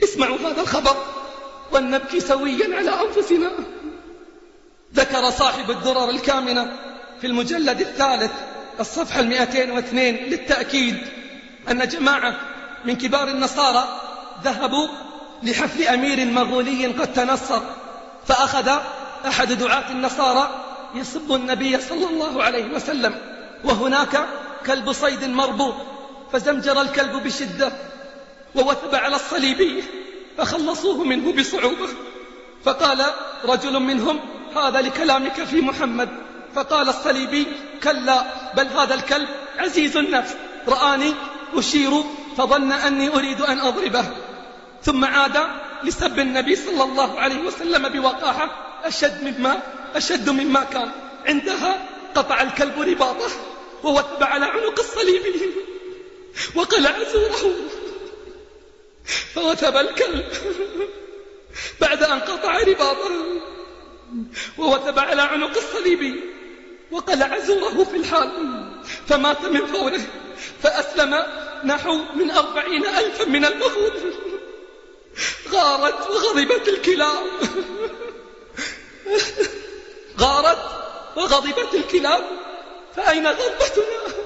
اسمعوا هذا الخبر ولنبكي سويا على أنفسنا. ذكر صاحب الدرر الكامنة في المجلد الثالث الصفحة 202 للتأكيد أن جماعة من كبار النصارى ذهبوا لحفل أمير مغولي قد تنصر، فأخذ أحد دعاة النصارى يسب النبي صلى الله عليه وسلم، وهناك كلب صيد مربوط، فزمجر الكلب بشدة ووثب على الصليبي فخلصوه منه بصعوبة. فقال رجل منهم: هذا لكلامك في محمد. فقال الصليبي: كلا، بل هذا الكلب عزيز النفس، رآني أشير فظن أني أريد أن أضربه. ثم عاد لسب النبي صلى الله عليه وسلم بوقاحة أشد مما كان. عندها قطع الكلب رباطه ووثب على عنق الصليبي وقلع زوره، فوثب الكلب بعد أن قطع رباطه ووثب على عنق الصليبي وقلع زوره في الحال، فمات من فوره، فأسلم نحو من 40,000 من الوفود. غارت وغضبت الكلاب غارت وغضبت الكلاب، فأين غضبتنا؟